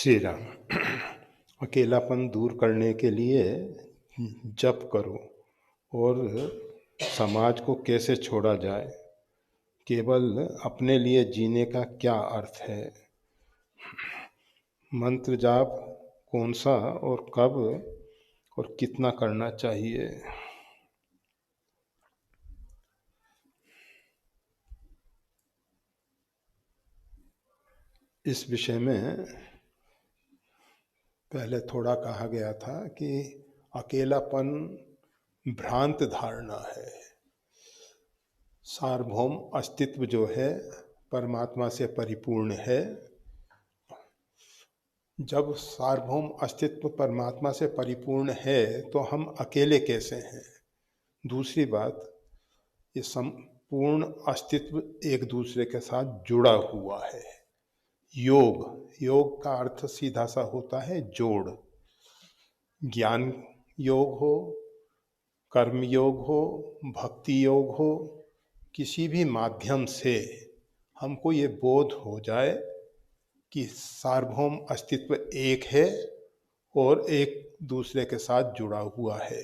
श्री राम। अकेलापन दूर करने के लिए जप करो और समाज को कैसे छोड़ा जाए, केवल अपने लिए जीने का क्या अर्थ है, मंत्र जाप कौन सा और कब और कितना करना चाहिए। इस विषय में पहले थोड़ा कहा गया था कि अकेलापन भ्रांत धारणा है। सार्वभौम अस्तित्व जो है परमात्मा से परिपूर्ण है। जब सार्वभौम अस्तित्व परमात्मा से परिपूर्ण है तो हम अकेले कैसे हैं। दूसरी बात, ये संपूर्ण अस्तित्व एक दूसरे के साथ जुड़ा हुआ है। योग का अर्थ सीधा सा होता है जोड़। ज्ञान योग हो, कर्म योग हो, भक्ति योग हो, किसी भी माध्यम से हमको ये बोध हो जाए कि सार्वभौम अस्तित्व एक है और एक दूसरे के साथ जुड़ा हुआ है।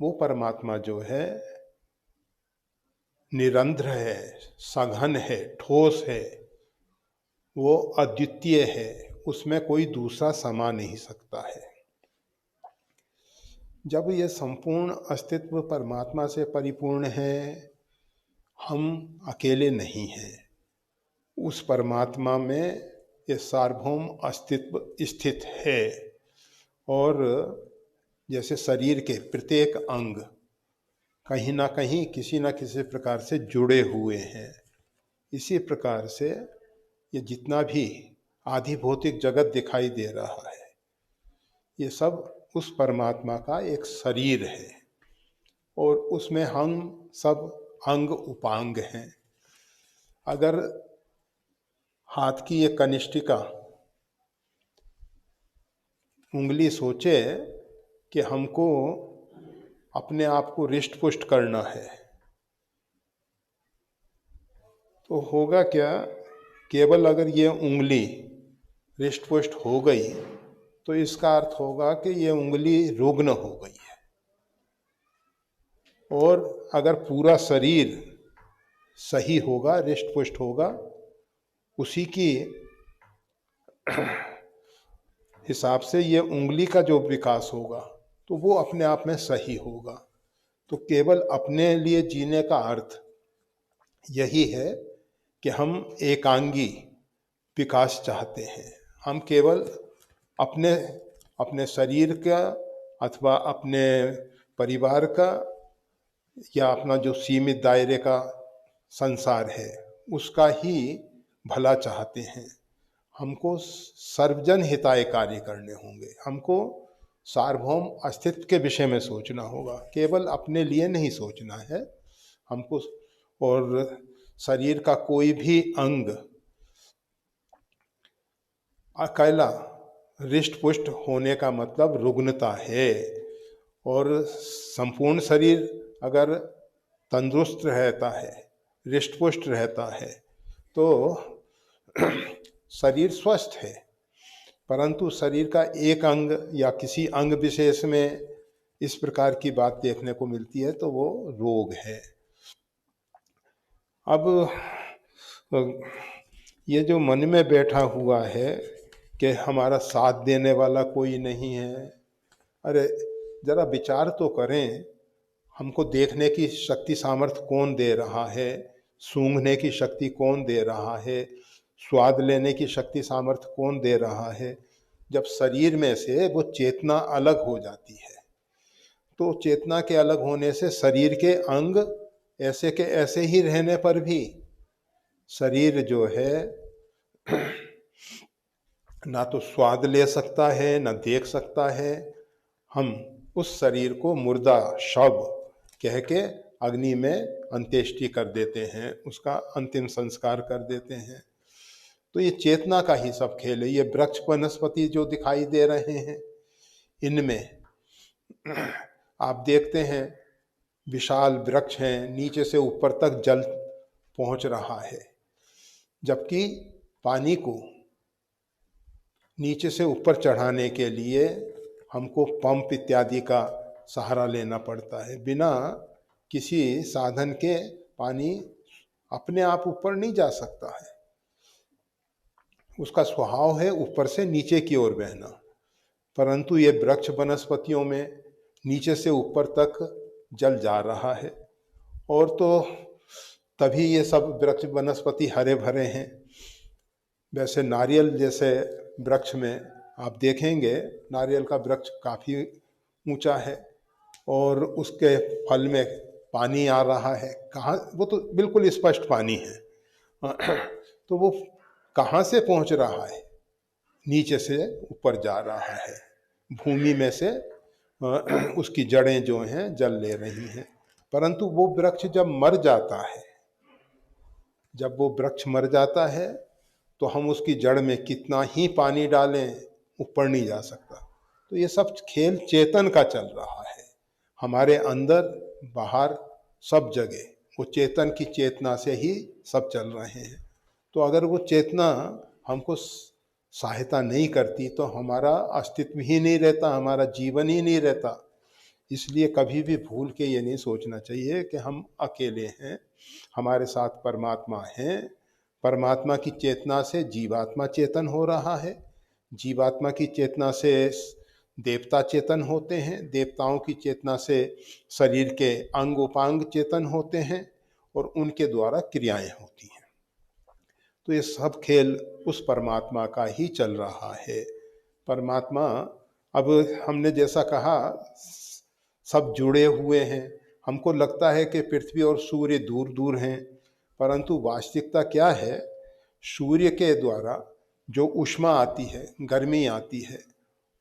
वो परमात्मा जो है निरंतर है, सघन है, ठोस है, वो अद्वितीय है, उसमें कोई दूसरा समा नहीं सकता है। जब ये संपूर्ण अस्तित्व परमात्मा से परिपूर्ण है, हम अकेले नहीं हैं। उस परमात्मा में ये सार्वभौम अस्तित्व स्थित है और जैसे शरीर के प्रत्येक अंग कहीं ना कहीं किसी न किसी प्रकार से जुड़े हुए हैं, इसी प्रकार से ये जितना भी आधि भौतिक जगत दिखाई दे रहा है, ये सब उस परमात्मा का एक शरीर है और उसमें हम सब अंग उपांग हैं। अगर हाथ की ये कनिष्ठिका उंगली सोचे कि हमको अपने आप को रिष्ट पुष्ट करना है, तो होगा क्या। केवल अगर ये उंगली रिष्ट पुष्ट हो गई तो इसका अर्थ होगा कि ये उंगली रुग्ण हो गई है। और अगर पूरा शरीर सही होगा, रिष्ट पुष्ट होगा, उसी की हिसाब से ये उंगली का जो विकास होगा तो वो अपने आप में सही होगा। तो केवल अपने लिए जीने का अर्थ यही है कि हम एकांगी विकास चाहते हैं। हम केवल अपने अपने शरीर का अथवा अपने परिवार का या अपना जो सीमित दायरे का संसार है उसका ही भला चाहते हैं। हमको सर्वजन हिताय कार्य करने होंगे, हमको सार्वभौम अस्तित्व के विषय में सोचना होगा, केवल अपने लिए नहीं सोचना है हमको। और शरीर का कोई भी अंग अकेला रिष्ट पुष्ट होने का मतलब रुग्णता है। और संपूर्ण शरीर अगर तंदुरुस्त रहता है, रिष्ट पुष्ट रहता है, तो शरीर स्वस्थ है। परंतु शरीर का एक अंग या किसी अंग विशेष में इस प्रकार की बात देखने को मिलती है तो वो रोग है। अब ये जो मन में बैठा हुआ है कि हमारा साथ देने वाला कोई नहीं है, अरे जरा विचार तो करें, हमको देखने की शक्ति सामर्थ्य कौन दे रहा है, सूंघने की शक्ति कौन दे रहा है, स्वाद लेने की शक्ति सामर्थ्य कौन दे रहा है। जब शरीर में से वो चेतना अलग हो जाती है तो चेतना के अलग होने से शरीर के अंग ऐसे के ऐसे ही रहने पर भी शरीर जो है ना तो स्वाद ले सकता है ना देख सकता है। हम उस शरीर को मुर्दा शव कह के अग्नि में अंत्येष्टि कर देते हैं, उसका अंतिम संस्कार कर देते हैं। तो ये चेतना का ही सब खेल है। ये वृक्ष वनस्पति जो दिखाई दे रहे हैं, इनमें आप देखते हैं विशाल वृक्ष हैं, नीचे से ऊपर तक जल पहुंच रहा है, जबकि पानी को नीचे से ऊपर चढ़ाने के लिए हमको पंप इत्यादि का सहारा लेना पड़ता है। बिना किसी साधन के पानी अपने आप ऊपर नहीं जा सकता है। उसका स्वभाव है ऊपर से नीचे की ओर बहना। परंतु ये वृक्ष वनस्पतियों में नीचे से ऊपर तक जल जा रहा है, और तो तभी ये सब वृक्ष वनस्पति हरे भरे हैं। वैसे नारियल जैसे वृक्ष में आप देखेंगे, नारियल का वृक्ष काफ़ी ऊंचा है और उसके फल में पानी आ रहा है। कहाँ, वो तो बिल्कुल स्पष्ट पानी है। तो वो कहाँ से पहुंच रहा है? नीचे से ऊपर जा रहा है, भूमि में से उसकी जड़ें जो हैं जल ले रही हैं। परंतु वो वृक्ष जब मर जाता है, जब वो वृक्ष मर जाता है तो हम उसकी जड़ में कितना ही पानी डालें, ऊपर नहीं जा सकता। तो ये सब खेल चेतन का चल रहा है, हमारे अंदर बाहर सब जगह वो चेतन की चेतना से ही सब चल रहे हैं। तो अगर वो चेतना हमको सहायता नहीं करती तो हमारा अस्तित्व ही नहीं रहता, हमारा जीवन ही नहीं रहता। इसलिए कभी भी भूल के ये नहीं सोचना चाहिए कि हम अकेले हैं, हमारे साथ परमात्मा हैं। परमात्मा की चेतना से जीवात्मा चेतन हो रहा है, जीवात्मा की चेतना से देवता चेतन होते हैं, देवताओं की चेतना से शरीर के अंग उपांग चेतन होते हैं और उनके द्वारा क्रियाएं होती हैं। तो ये सब खेल उस परमात्मा का ही चल रहा है। परमात्मा, अब हमने जैसा कहा, सब जुड़े हुए हैं। हमको लगता है कि पृथ्वी और सूर्य दूर दूर हैं, परंतु वास्तविकता क्या है? सूर्य के द्वारा जो ऊष्मा आती है, गर्मी आती है,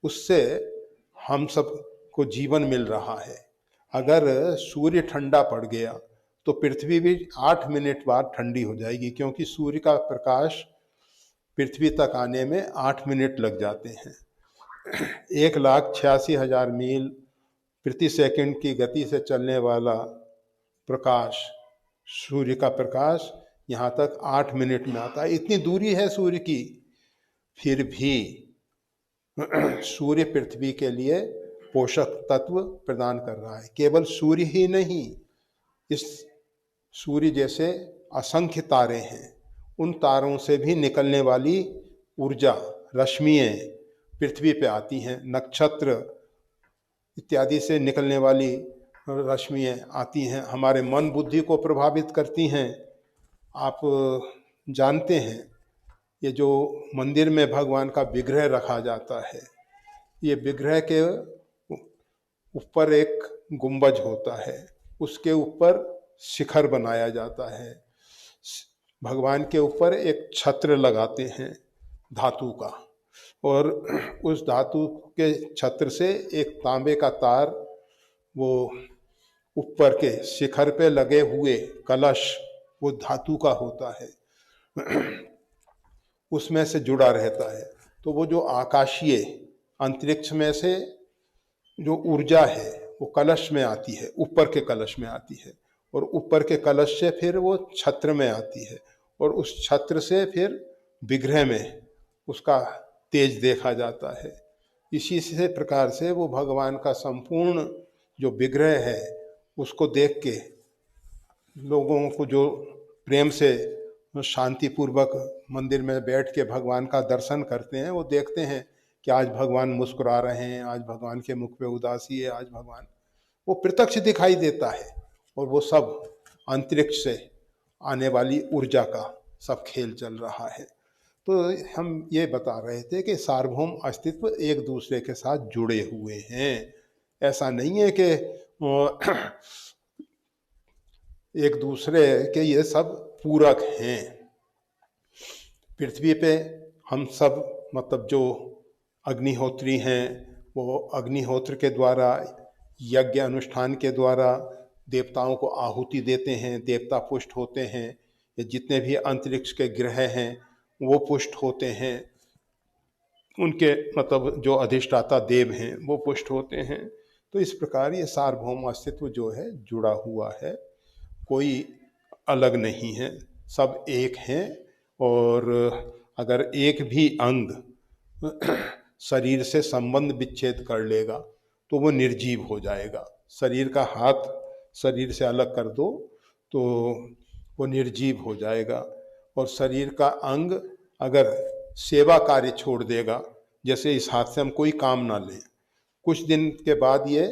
उससे हम सब को जीवन मिल रहा है। अगर सूर्य ठंडा पड़ गया तो पृथ्वी भी 8 मिनट बाद ठंडी हो जाएगी, क्योंकि सूर्य का प्रकाश पृथ्वी तक आने में 8 मिनट लग जाते हैं। 1,86,000 मील प्रति सेकंड की गति से चलने वाला प्रकाश, सूर्य का प्रकाश, यहाँ तक 8 मिनट में आता है। इतनी दूरी है सूर्य की, फिर भी सूर्य पृथ्वी के लिए पोषक तत्व प्रदान कर रहा है। केवल सूर्य ही नहीं, इस सूर्य जैसे असंख्य तारे हैं, उन तारों से भी निकलने वाली ऊर्जा, रश्मियाँ पृथ्वी पे आती हैं। नक्षत्र इत्यादि से निकलने वाली रश्मियाँ आती हैं, हमारे मन बुद्धि को प्रभावित करती हैं। आप जानते हैं, ये जो मंदिर में भगवान का विग्रह रखा जाता है, ये विग्रह के ऊपर एक गुंबज होता है, उसके ऊपर शिखर बनाया जाता है। भगवान के ऊपर एक छत्र लगाते हैं धातु का, और उस धातु के छत्र से एक तांबे का तार वो ऊपर के शिखर पे लगे हुए कलश, वो धातु का होता है, उसमें से जुड़ा रहता है। तो वो जो आकाशीय अंतरिक्ष में से जो ऊर्जा है वो कलश में आती है, ऊपर के कलश में आती है, और ऊपर के कलश से फिर वो छत्र में आती है, और उस छत्र से फिर विग्रह में उसका तेज देखा जाता है। इसी से प्रकार से वो भगवान का संपूर्ण जो विग्रह है उसको देख के लोगों को जो प्रेम से शांतिपूर्वक मंदिर में बैठ के भगवान का दर्शन करते हैं, वो देखते हैं कि आज भगवान मुस्कुरा रहे हैं, आज भगवान के मुख पे उदासी है, आज भगवान, वो प्रत्यक्ष दिखाई देता है। और वो सब अंतरिक्ष से आने वाली ऊर्जा का सब खेल चल रहा है। तो हम ये बता रहे थे कि सार्वभौम अस्तित्व एक दूसरे के साथ जुड़े हुए हैं। ऐसा नहीं है कि एक दूसरे के ये सब पूरक हैं। पृथ्वी पे हम सब, मतलब जो अग्निहोत्री हैं, वो अग्निहोत्र के द्वारा, यज्ञ अनुष्ठान के द्वारा देवताओं को आहुति देते हैं, देवता पुष्ट होते हैं। ये जितने भी अंतरिक्ष के ग्रह हैं वो पुष्ट होते हैं, उनके मतलब जो अधिष्ठाता देव हैं वो पुष्ट होते हैं। तो इस प्रकार ये सार्वभौम अस्तित्व जो है जुड़ा हुआ है, कोई अलग नहीं है, सब एक हैं। और अगर एक भी अंग शरीर से संबंध विच्छेद कर लेगा तो वो निर्जीव हो जाएगा। शरीर का हाथ शरीर से अलग कर दो तो वो निर्जीव हो जाएगा। और शरीर का अंग अगर सेवा कार्य छोड़ देगा, जैसे इस हाथ से हम कोई काम ना लें, कुछ दिन के बाद ये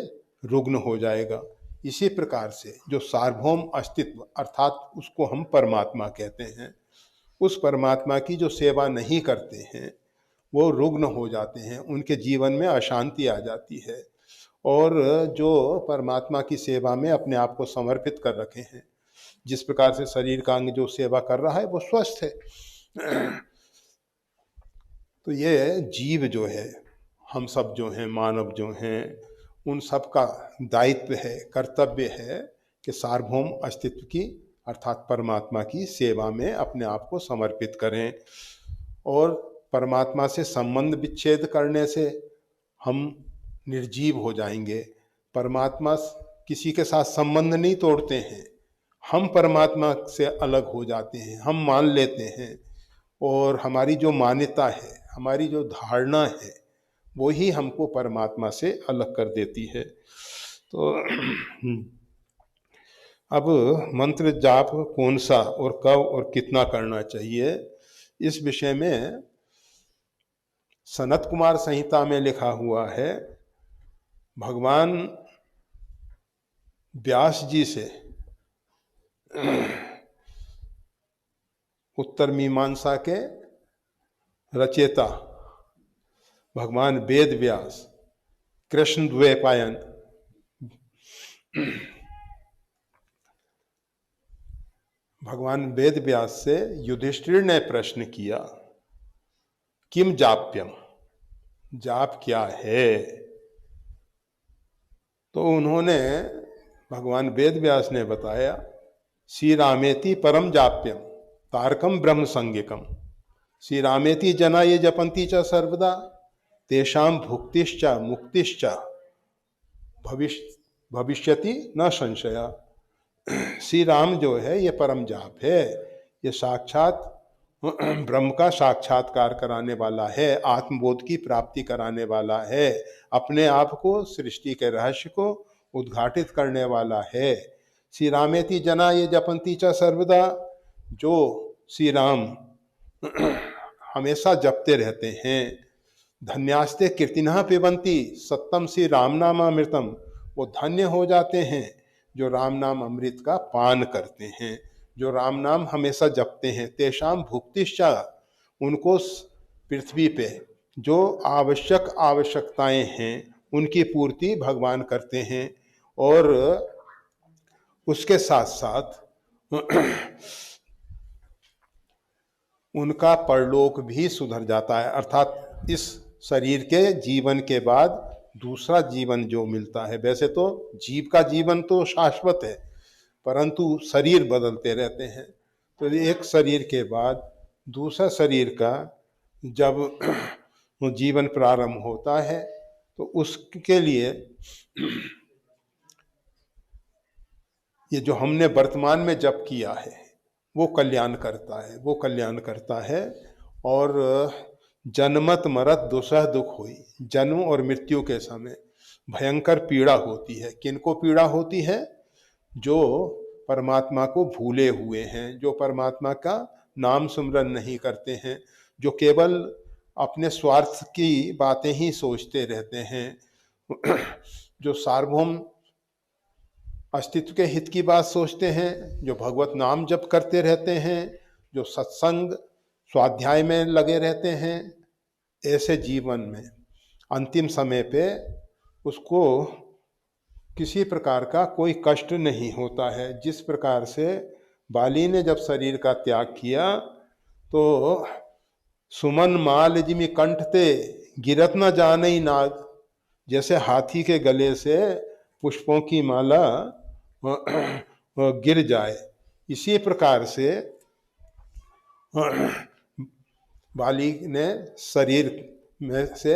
रुग्ण हो जाएगा। इसी प्रकार से जो सार्वभौम अस्तित्व अर्थात उसको हम परमात्मा कहते हैं, उस परमात्मा की जो सेवा नहीं करते हैं वो रुग्ण हो जाते हैं, उनके जीवन में अशांति आ जाती है। और जो परमात्मा की सेवा में अपने आप को समर्पित कर रखे हैं, जिस प्रकार से शरीर का अंग जो सेवा कर रहा है वो स्वस्थ है। तो ये जीव जो है, हम सब जो हैं, मानव जो हैं, उन सब का दायित्व है, कर्तव्य है कि सार्वभौम अस्तित्व की अर्थात परमात्मा की सेवा में अपने आप को समर्पित करें। और परमात्मा से संबंध विच्छेद करने से हम निर्जीव हो जाएंगे। परमात्मा किसी के साथ संबंध नहीं तोड़ते हैं, हम परमात्मा से अलग हो जाते हैं, हम मान लेते हैं। और हमारी जो मान्यता है, हमारी जो धारणा है, वो ही हमको परमात्मा से अलग कर देती है। तो अब मंत्र जाप कौन सा और कब और कितना करना चाहिए, इस विषय में सनत कुमार संहिता में लिखा हुआ है। भगवान व्यास जी से उत्तर मीमांसा के रचयिता भगवान वेद व्यास, कृष्ण द्वैपायन, भगवान वेद व्यास से युधिष्ठिर ने प्रश्न किया, किम जाप्यम, जाप क्या है। तो उन्होंने, भगवान वेद व्यास ने बताया, श्री रामेति परम जाप्यम तारकम ब्रह्म संज्ञकम, श्री रामेति जना ये जपंती च सर्वदा तेषाम भुक्तिश्च मुक्तिश्च भविष्यति न संशया। श्री राम जो है ये परम जाप है, ये साक्षात ब्रह्म का साक्षात्कार कराने वाला है, आत्मबोध की प्राप्ति कराने वाला है, अपने आप को सृष्टि के रहस्य को उद्घाटित करने वाला है। श्री रामेति जना ये जपंती च सर्वदा, जो श्री राम हमेशा जपते रहते हैं। धन्यास्ते कीर्तिनः पिबंती सत्तम श्री राम नामामृतम, वो धन्य हो जाते हैं जो राम नाम अमृत का पान करते हैं, जो राम नाम हमेशा जपते हैं। तेषाम भुक्तिश्चा, उनको पृथ्वी पे जो आवश्यकताएं हैं उनकी पूर्ति भगवान करते हैं। और उसके साथ साथ उनका परलोक भी सुधर जाता है, अर्थात इस शरीर के जीवन के बाद दूसरा जीवन जो मिलता है। वैसे तो जीव का जीवन तो शाश्वत है, परंतु शरीर बदलते रहते हैं। तो एक शरीर के बाद दूसरा शरीर का जब जीवन प्रारंभ होता है तो उसके लिए ये जो हमने वर्तमान में जप किया है वो कल्याण करता है, वो कल्याण करता है। और जन्मत मरत दुसह दुख हुई, जन्म और मृत्यु के समय भयंकर पीड़ा होती है। किनको पीड़ा होती है? जो परमात्मा को भूले हुए हैं, जो परमात्मा का नाम सुमरन नहीं करते हैं, जो केवल अपने स्वार्थ की बातें ही सोचते रहते हैं, जो सार्वभौम अस्तित्व के हित की बात सोचते हैं, जो भगवत नाम जप करते रहते हैं, जो सत्संग स्वाध्याय में लगे रहते हैं, ऐसे जीवन में अंतिम समय पे उसको किसी प्रकार का कोई कष्ट नहीं होता है। जिस प्रकार से बाली ने जब शरीर का त्याग किया तो सुमन माल जिमि कंठते गिरत न जाने नाग, जैसे हाथी के गले से पुष्पों की माला गिर जाए, इसी प्रकार से बाली ने शरीर में से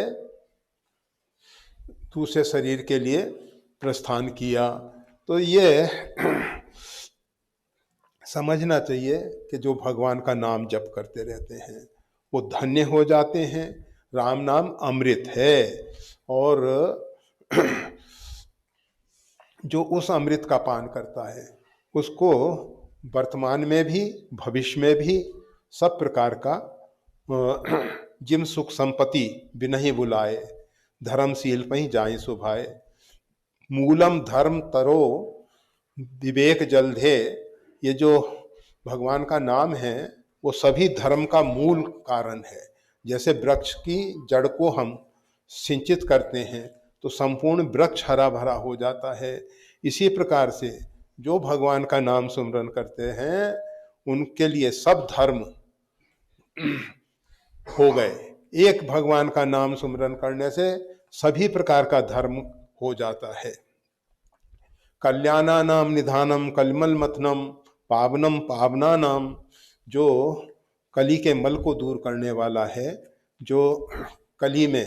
दूसरे शरीर के लिए प्रस्थान किया। तो ये समझना चाहिए कि जो भगवान का नाम जप करते रहते हैं वो धन्य हो जाते हैं। राम नाम अमृत है। और जो उस अमृत का पान करता है उसको वर्तमान में भी भविष्य में भी सब प्रकार का जिम सुख संपत्ति बिनहि बुलाए, धर्मशील पहि जाहि सुभाए। मूलम धर्म तरो विवेक जलधे, ये जो भगवान का नाम है वो सभी धर्म का मूल कारण है। जैसे वृक्ष की जड़ को हम सिंचित करते हैं तो संपूर्ण वृक्ष हरा भरा हो जाता है। इसी प्रकार से जो भगवान का नाम सुमरन करते हैं उनके लिए सब धर्म हो गए। एक भगवान का नाम सुमरन करने से सभी प्रकार का धर्म हो जाता है। कल्याणानाम निधानम कलिमल मथनम पावनम पावनानाम, जो कली के मल को दूर करने वाला है, जो कली में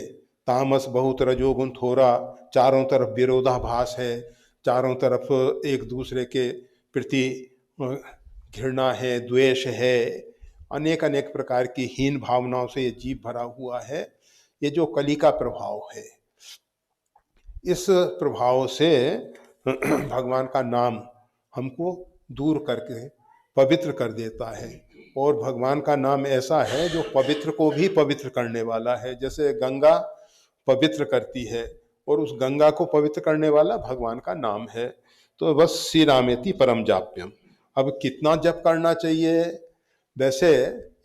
तामस बहुत रजोगुण थोड़ा, चारों तरफ विरोधाभास है, चारों तरफ एक दूसरे के प्रति घृणा है, द्वेष है, अनेक अनेक प्रकार की हीन भावनाओं से ये जीव भरा हुआ है। ये जो कली का प्रभाव है, इस प्रभाव से भगवान का नाम हमको दूर करके पवित्र कर देता है। और भगवान का नाम ऐसा है जो पवित्र को भी पवित्र करने वाला है। जैसे गंगा पवित्र करती है और उस गंगा को पवित्र करने वाला भगवान का नाम है। तो बस श्री रामेति परम जाप्यम। अब कितना जप करना चाहिए? वैसे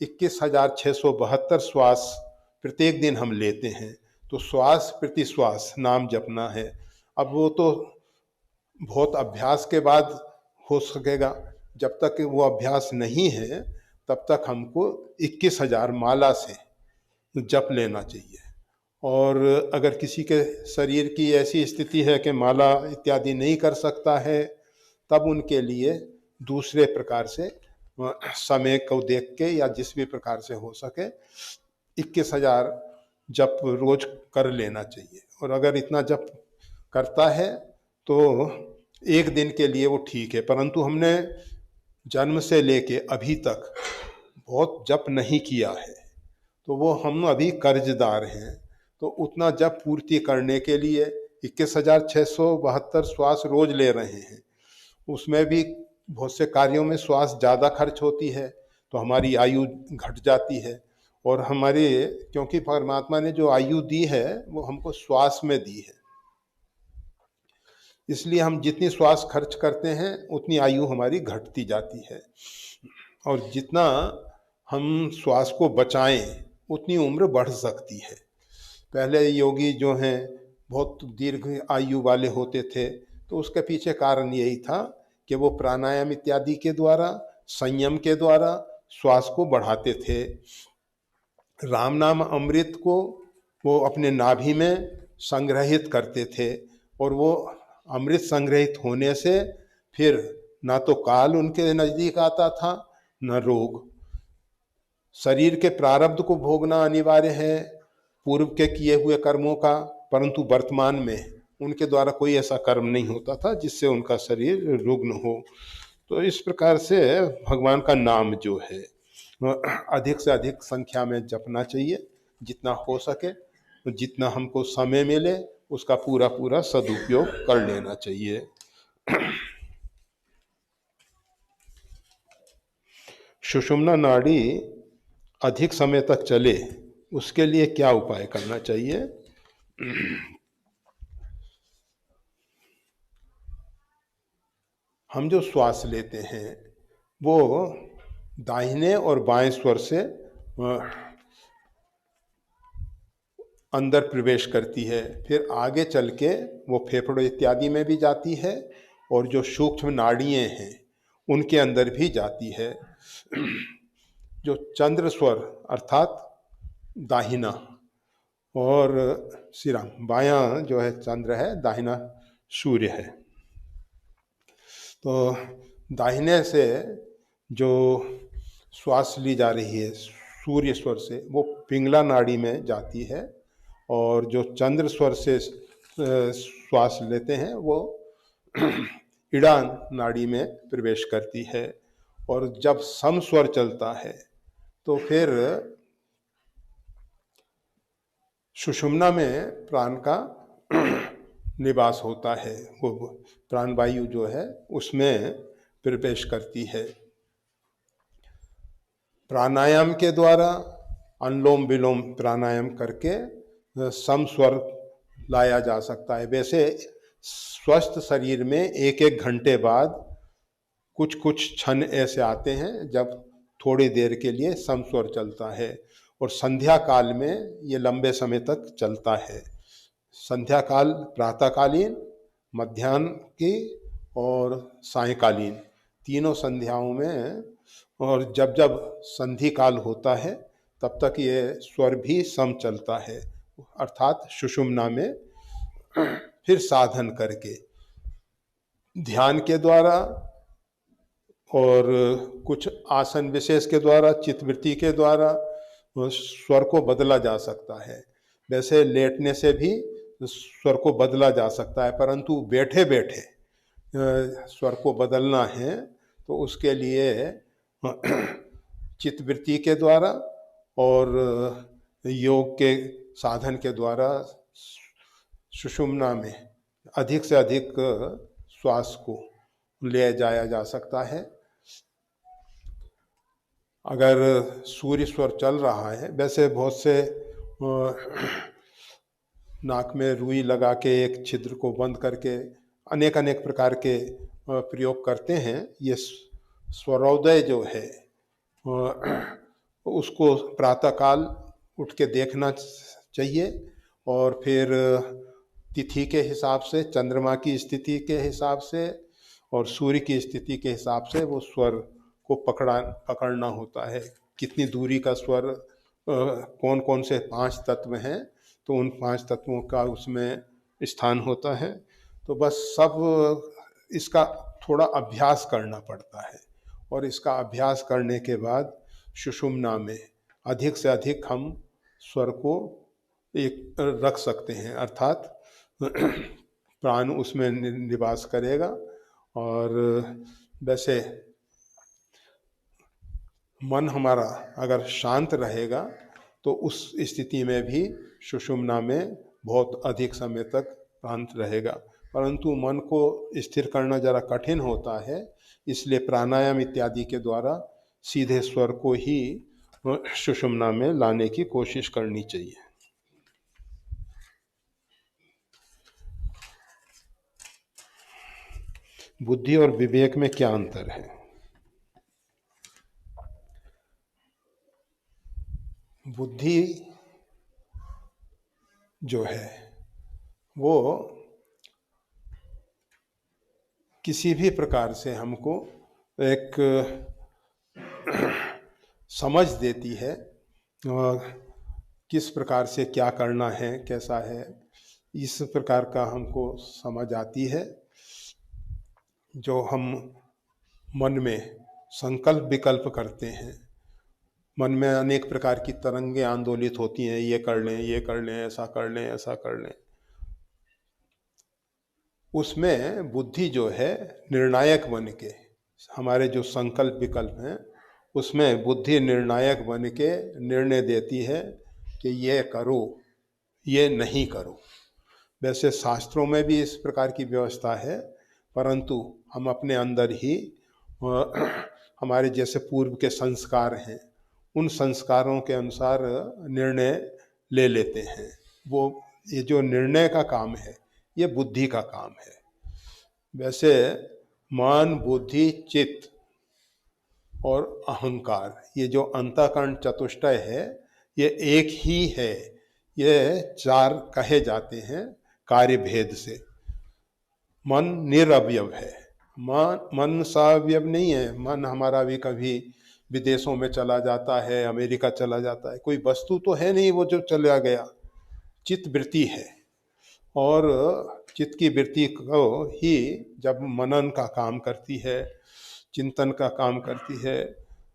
21,672 श्वास प्रत्येक दिन हम लेते हैं, तो श्वास प्रति श्वास नाम जपना है। अब वो तो बहुत अभ्यास के बाद हो सकेगा, जब तक वो अभ्यास नहीं है तब तक हमको 21,000 माला से जप लेना चाहिए। और अगर किसी के शरीर की ऐसी स्थिति है कि माला इत्यादि नहीं कर सकता है, तब उनके लिए दूसरे प्रकार से समय को देख के या जिस भी प्रकार से हो सके 21,000 जप रोज कर लेना चाहिए। और अगर इतना जप करता है तो एक दिन के लिए वो ठीक है, परंतु हमने जन्म से लेके अभी तक बहुत जप नहीं किया है तो वो हम अभी कर्जदार हैं। तो उतना जप पूर्ति करने के लिए 21,672 श्वास रोज ले रहे हैं। उसमें भी बहुत से कार्यों में श्वास ज़्यादा खर्च होती है तो हमारी आयु घट जाती है। और हमारे, क्योंकि परमात्मा ने जो आयु दी है वो हमको श्वास में दी है, इसलिए हम जितनी श्वास खर्च करते हैं उतनी आयु हमारी घटती जाती है। और जितना हम श्वास को बचाएं उतनी उम्र बढ़ सकती है। पहले योगी जो हैं बहुत दीर्घ आयु वाले होते थे, तो उसके पीछे कारण यही था कि वो प्राणायाम इत्यादि के द्वारा, संयम के द्वारा श्वास को बढ़ाते थे। राम नाम अमृत को वो अपने नाभि में संग्रहित करते थे और वो अमृत संग्रहित होने से फिर ना तो काल उनके नजदीक आता था न रोग। शरीर के प्रारब्ध को भोगना अनिवार्य है, पूर्व के किए हुए कर्मों का, परंतु वर्तमान में उनके द्वारा कोई ऐसा कर्म नहीं होता था जिससे उनका शरीर रुग्ण हो। तो इस प्रकार से भगवान का नाम जो है अधिक से अधिक संख्या में जपना चाहिए, जितना हो सके, जितना हमको समय मिले उसका पूरा पूरा सदुपयोग कर लेना चाहिए। सुषुम्ना नाड़ी अधिक समय तक चले उसके लिए क्या उपाय करना चाहिए? हम जो श्वास लेते हैं वो दाहिने और बाएं स्वर से अंदर प्रवेश करती है, फिर आगे चल के वो फेफड़ों इत्यादि में भी जाती है और जो सूक्ष्म नाड़ियाँ हैं उनके अंदर भी जाती है। जो चंद्र स्वर अर्थात दाहिना, और श्रीराम बायां जो है चंद्र है, दाहिना सूर्य है। तो दाहिने से जो श्वास ली जा रही है सूर्य स्वर से वो पिंगला नाड़ी में जाती है, और जो चंद्र स्वर से श्वास लेते हैं वो इड़ा नाड़ी में प्रवेश करती है। और जब सम स्वर चलता है तो फिर सुषुम्ना में प्राण का निवास होता है, वो प्राणवायु जो है उसमें प्रवेश करती है। प्राणायाम के द्वारा अनुलोम विलोम प्राणायाम करके सम स्वर लाया जा सकता है। वैसे स्वस्थ शरीर में एक एक घंटे बाद कुछ कुछ क्षण ऐसे आते हैं जब थोड़ी देर के लिए सम स्वर चलता है, और संध्या काल में ये लंबे समय तक चलता है। संध्या काल प्रातःकालीन, मध्याह्न की और सायंकालीन, तीनों संध्याओं में, और जब जब संधि काल होता है तब तक ये स्वर भी सम चलता है, अर्थात सुषुम्ना में। फिर साधन करके ध्यान के द्वारा और कुछ आसन विशेष के द्वारा, चित्तवृत्ति के द्वारा स्वर को बदला जा सकता है। वैसे लेटने से भी स्वर को बदला जा सकता है, परंतु बैठे बैठे स्वर को बदलना है तो उसके लिए चित्तवृत्ति के द्वारा और योग के साधन के द्वारा सुषुम्ना में अधिक से अधिक श्वास को ले जाया जा सकता है। अगर सूर्य स्वर चल रहा है, वैसे बहुत से नाक में रुई लगा के एक छिद्र को बंद करके अनेक अनेक प्रकार के प्रयोग करते हैं। ये स्वरोदय जो है उसको प्रातःकाल उठ के देखना चाहिए, और फिर तिथि के हिसाब से, चंद्रमा की स्थिति के हिसाब से और सूर्य की स्थिति के हिसाब से वो स्वर को पकड़ना होता है। कितनी दूरी का स्वर, कौन कौन से 5 तत्व हैं, तो उन 5 तत्वों का उसमें स्थान होता है। तो बस सब इसका थोड़ा अभ्यास करना पड़ता है, और इसका अभ्यास करने के बाद सुषुम्ना में अधिक से अधिक हम स्वर को एक रख सकते हैं, अर्थात प्राण उसमें निवास करेगा। और वैसे मन हमारा अगर शांत रहेगा तो उस स्थिति में भी सुषुम्ना में बहुत अधिक समय तक शांत रहेगा, परंतु मन को स्थिर करना जरा कठिन होता है। इसलिए प्राणायाम इत्यादि के द्वारा सीधे स्वर को ही सुषुम्ना में लाने की कोशिश करनी चाहिए। बुद्धि और विवेक में क्या अंतर है? बुद्धि जो है वो किसी भी प्रकार से हमको एक समझ देती है, और किस प्रकार से क्या करना है, कैसा है, इस प्रकार का हमको समझ आती है। जो हम मन में संकल्प विकल्प करते हैं, मन में अनेक प्रकार की तरंगें आंदोलित होती हैं, ये कर लें, ये कर लें, ऐसा कर लें, ऐसा कर लें, उसमें बुद्धि जो है निर्णायक बन के, हमारे जो संकल्प विकल्प हैं उसमें बुद्धि निर्णायक बन के निर्णय देती है कि ये करो, ये नहीं करो। वैसे शास्त्रों में भी इस प्रकार की व्यवस्था है, परंतु हम अपने अंदर ही हमारे जैसे पूर्व के संस्कार हैं, उन संस्कारों के अनुसार निर्णय ले लेते हैं। वो ये जो निर्णय का काम है ये बुद्धि का काम है। वैसे मन, बुद्धि, चित्त और अहंकार, ये जो अंतःकरण चतुष्टय है ये एक ही है। ये 4 कहे जाते हैं कार्य भेद से। मन निरवयव है, मन सअवयव नहीं है। मन हमारा भी कभी विदेशों में चला जाता है, अमेरिका चला जाता है, कोई वस्तु तो है नहीं वो जो चला गया। चित्त वृत्ति है, और चित्त की वृत्ति को ही जब मनन का काम करती है, चिंतन का काम करती है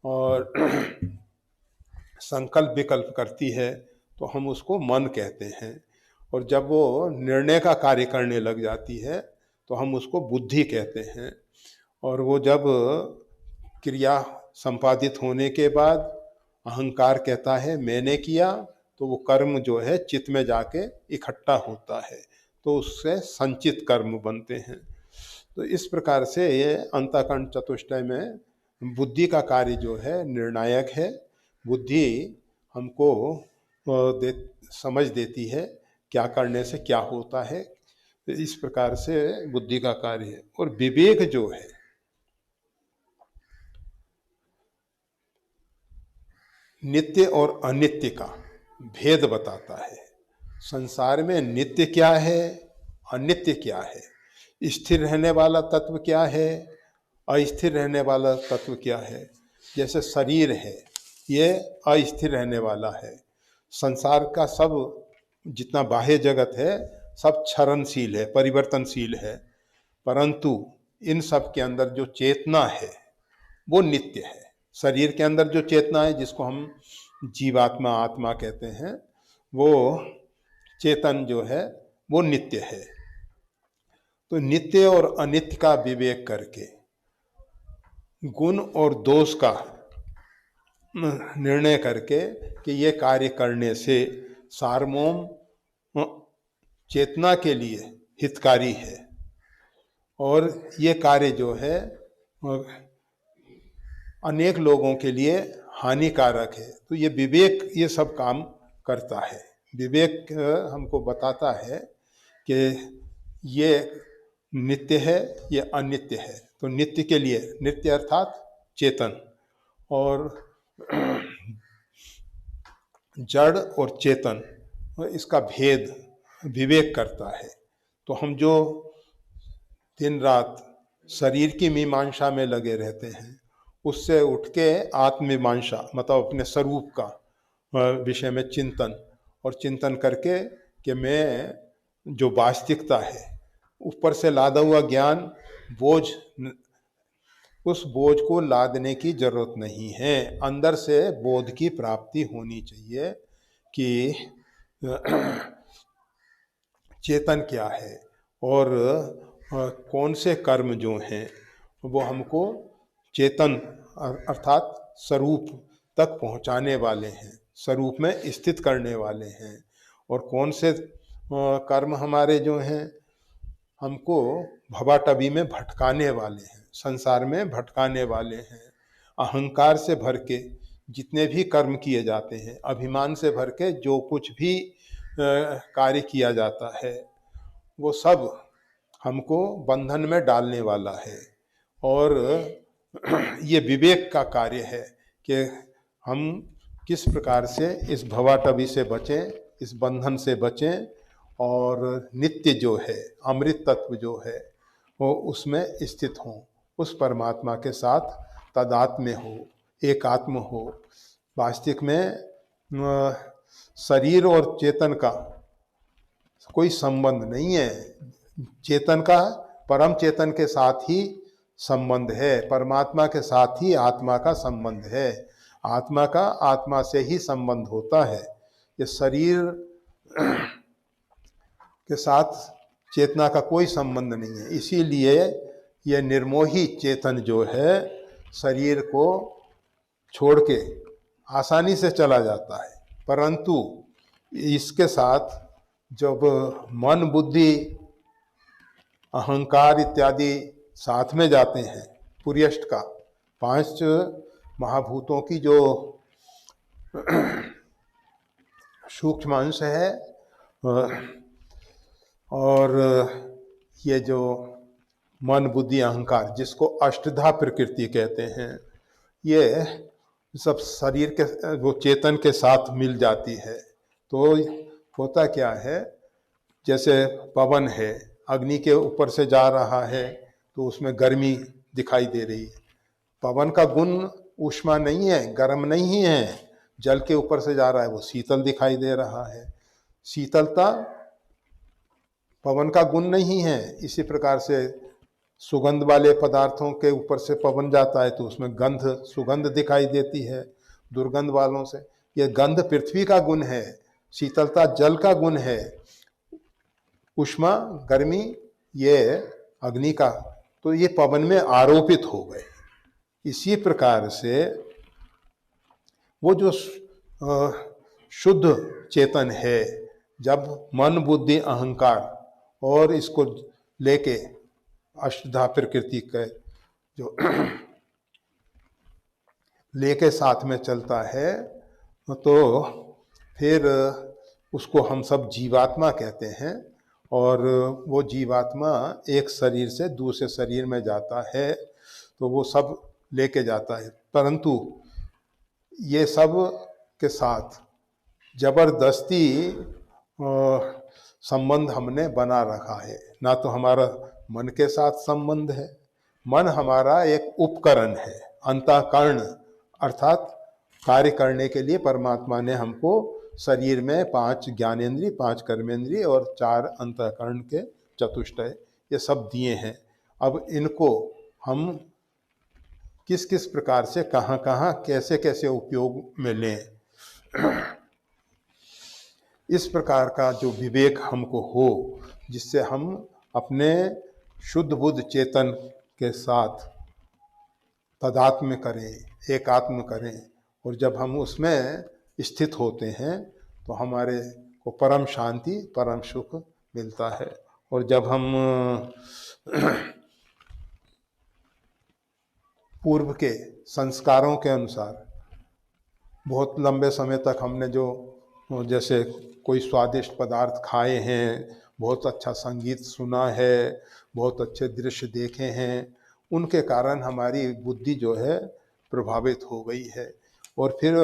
और संकल्प विकल्प करती है, तो हम उसको मन कहते हैं। और जब वो निर्णय का कार्य करने लग जाती है तो हम उसको बुद्धि कहते हैं। और वो जब क्रिया संपादित होने के बाद अहंकार कहता है मैंने किया, तो वो कर्म जो है चित्त में जाके इकट्ठा होता है, तो उससे संचित कर्म बनते हैं। तो इस प्रकार से ये अंतःकरण चतुष्टय में बुद्धि का कार्य जो है निर्णायक है। बुद्धि हमको समझ देती है क्या करने से क्या होता है। तो इस प्रकार से बुद्धि का कार्य है। और विवेक जो है नित्य और अनित्य का भेद बताता है। संसार में नित्य क्या है, अनित्य क्या है, स्थिर रहने वाला तत्व क्या है, अस्थिर रहने वाला तत्व क्या है। जैसे शरीर है, ये अस्थिर रहने वाला है। संसार का सब जितना बाह्य जगत है सब क्षरणशील है, परिवर्तनशील है, परंतु इन सब के अंदर जो चेतना है वो नित्य है। शरीर के अंदर जो चेतना है, जिसको हम जीवात्मा आत्मा कहते हैं, वो चेतन जो है वो नित्य है। तो नित्य और अनित्य का विवेक करके गुण और दोष का निर्णय करके कि ये कार्य करने से सार्वभौम चेतना के लिए हितकारी है और ये कार्य जो है अनेक लोगों के लिए हानिकारक है, तो ये विवेक ये सब काम करता है। विवेक हमको बताता है कि ये नित्य है, ये अनित्य है। तो नित्य के लिए, नित्य अर्थात चेतन, और जड़ और चेतन, इसका भेद विवेक करता है। तो हम जो दिन रात शरीर की मीमांसा में लगे रहते हैं, उससे उठ के आत्ममीमांसा मतलब अपने स्वरूप का विषय में चिंतन, और चिंतन करके कि मैं जो वास्तविकता है, ऊपर से लादा हुआ ज्ञान बोझ, उस बोझ को लादने की जरूरत नहीं है। अंदर से बोध की प्राप्ति होनी चाहिए कि चेतन क्या है और कौन से कर्म जो हैं वो हमको चेतन अर्थात स्वरूप तक पहुंचाने वाले हैं, स्वरूप में स्थित करने वाले हैं, और कौन से कर्म हमारे जो हैं हमको भवाटवी में भटकाने वाले हैं, संसार में भटकाने वाले हैं। अहंकार से भर के जितने भी कर्म किए जाते हैं, अभिमान से भर के जो कुछ भी कार्य किया जाता है, वो सब हमको बंधन में डालने वाला है। और ये विवेक का कार्य है कि हम किस प्रकार से इस भवाटवी से बचें, इस बंधन से बचें, और नित्य जो है अमृत तत्व जो है वो उसमें स्थित हों, उस परमात्मा के साथ तादात्म्य हो, एकात्म हो। वास्तविक में शरीर और चेतन का कोई संबंध नहीं है। चेतन का परम चेतन के साथ ही संबंध है, परमात्मा के साथ ही आत्मा का संबंध है, आत्मा का आत्मा से ही संबंध होता है। ये शरीर के साथ चेतना का कोई संबंध नहीं है। इसीलिए ये निर्मोही चेतन जो है शरीर को छोड़ के आसानी से चला जाता है, परंतु इसके साथ जब मन बुद्धि अहंकार इत्यादि साथ में जाते हैं, पुर्यष्ट का 5 महाभूतों की जो सूक्ष्म अंश है, और ये जो मन बुद्धि अहंकार जिसको अष्टधा प्रकृति कहते हैं, ये सब शरीर के वो चेतन के साथ मिल जाती है। तो होता क्या है, जैसे पवन है, अग्नि के ऊपर से जा रहा है तो उसमें गर्मी दिखाई दे रही है। पवन का गुण ऊष्मा नहीं है, गर्म नहीं है, जल के ऊपर से जा रहा है वो शीतल दिखाई दे रहा है। शीतलता पवन का गुण नहीं है। इसी प्रकार से सुगंध वाले पदार्थों के ऊपर से पवन जाता है तो उसमें गंध सुगंध दिखाई देती है, दुर्गंध वालों से। ये गंध पृथ्वी का गुण है, शीतलता जल का गुण है, उष्मा गर्मी ये अग्नि का, तो ये पवन में आरोपित हो गए। इसी प्रकार से वो जो शुद्ध चेतन है, जब मन बुद्धि अहंकार और इसको लेके अष्टधा प्रकृति के जो लेके साथ में चलता है, तो फिर उसको हम सब जीवात्मा कहते हैं। और वो जीवात्मा एक शरीर से दूसरे शरीर में जाता है, तो वो सब लेके जाता है। परंतु ये सब के साथ जबरदस्ती संबंध हमने बना रखा है। ना तो हमारा मन के साथ संबंध है, मन हमारा एक उपकरण है, अंतःकरण अर्थात कार्य करने के लिए परमात्मा ने हमको शरीर में 5 ज्ञानेंद्रिय, 5 कर्मेंद्रिय और 4 अंतःकरण के चतुष्टय ये सब दिए हैं। अब इनको हम किस किस प्रकार से कहाँ कहाँ कैसे कैसे उपयोग में लें, इस प्रकार का जो विवेक हमको हो, जिससे हम अपने शुद्ध बुद्ध चेतन के साथ तदात्म्य करें, एकात्म करें। और जब हम उसमें स्थित होते हैं तो हमारे को परम शांति परम सुख मिलता है। और जब हम पूर्व के संस्कारों के अनुसार बहुत लंबे समय तक हमने जो जैसे कोई स्वादिष्ट पदार्थ खाए हैं, बहुत अच्छा संगीत सुना है, बहुत अच्छे दृश्य देखे हैं, उनके कारण हमारी बुद्धि जो है प्रभावित हो गई है और फिर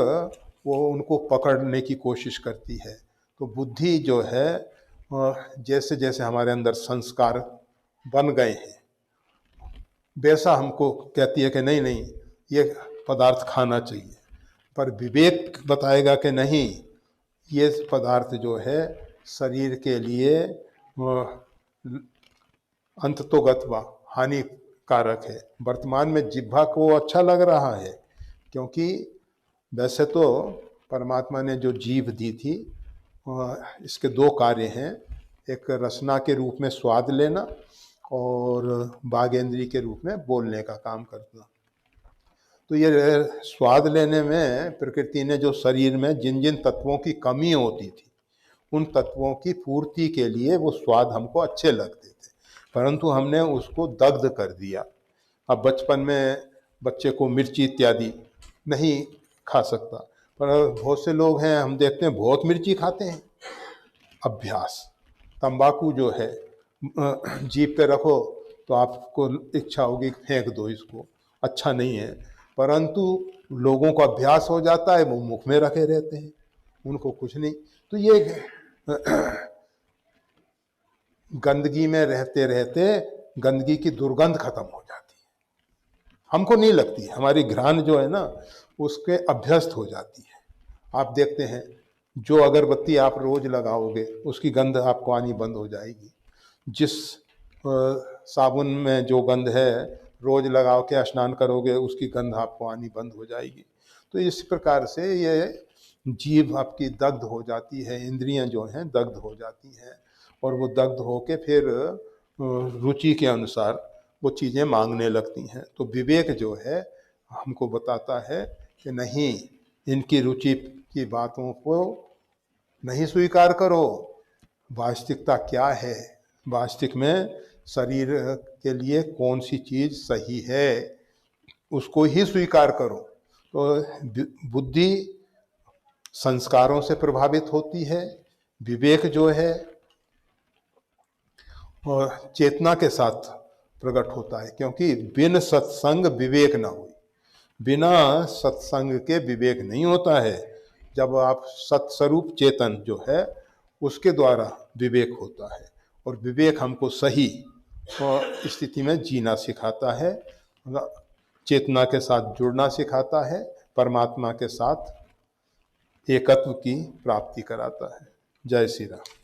वो उनको पकड़ने की कोशिश करती है। तो बुद्धि जो है जैसे जैसे हमारे अंदर संस्कार बन गए हैं, वैसा हमको कहती है कि नहीं नहीं ये पदार्थ खाना चाहिए। पर विवेक बताएगा कि नहीं, ये पदार्थ जो है शरीर के लिए अंततोगत्वा हानिकारक है। वर्तमान में जिह्वा को अच्छा लग रहा है, क्योंकि वैसे तो परमात्मा ने जो जीभ दी थी इसके 2 कार्य हैं, एक रसना के रूप में स्वाद लेना और बाघेंद्री के रूप में बोलने का काम करना। तो ये स्वाद लेने में प्रकृति ने जो शरीर में जिन जिन तत्वों की कमी होती थी, उन तत्वों की पूर्ति के लिए वो स्वाद हमको अच्छे लगते थे, परंतु हमने उसको दग्ध कर दिया। अब बचपन में बच्चे को मिर्ची इत्यादि नहीं खा सकता, पर बहुत से लोग हैं हम देखते हैं बहुत मिर्ची खाते हैं। अभ्यास, तंबाकू जो है जीभ पे रखो तो आपको इच्छा होगी फेंक दो इसको, अच्छा नहीं है, परंतु लोगों को अभ्यास हो जाता है, वो मुख में रखे रहते हैं, उनको कुछ नहीं। तो ये गंदगी में रहते रहते गंदगी की दुर्गंध खत्म हो जाती है, हमको नहीं लगती, हमारी घ्राण जो है ना उसके अभ्यस्त हो जाती है। आप देखते हैं जो अगरबत्ती आप रोज लगाओगे उसकी गंध आपको आनी बंद हो जाएगी, जिस साबुन में जो गंध है रोज लगाओ के स्नान करोगे उसकी गंध आपको आनी बंद हो जाएगी। तो इस प्रकार से ये जीभ आपकी दग्ध हो जाती है, इंद्रियां जो हैं दग्ध हो जाती हैं, और वो दग्ध होके फिर रुचि के अनुसार वो चीज़ें मांगने लगती हैं। तो विवेक जो है हमको बताता है कि नहीं, इनकी रुचि की बातों को नहीं स्वीकार करो। वास्तविकता क्या है, वास्तविक में शरीर के लिए कौन सी चीज़ सही है उसको ही स्वीकार करो। तो बुद्धि संस्कारों से प्रभावित होती है, विवेक जो है और चेतना के साथ प्रकट होता है, क्योंकि बिन सत्संग विवेक न हो, बिना सत्संग के विवेक नहीं होता है। जब आप सत्स्वरूप चेतन जो है उसके द्वारा विवेक होता है, और विवेक हमको सही स्थिति में जीना सिखाता है, चेतना के साथ जुड़ना सिखाता है, परमात्मा के साथ एकत्व की प्राप्ति कराता है। जय श्री राम।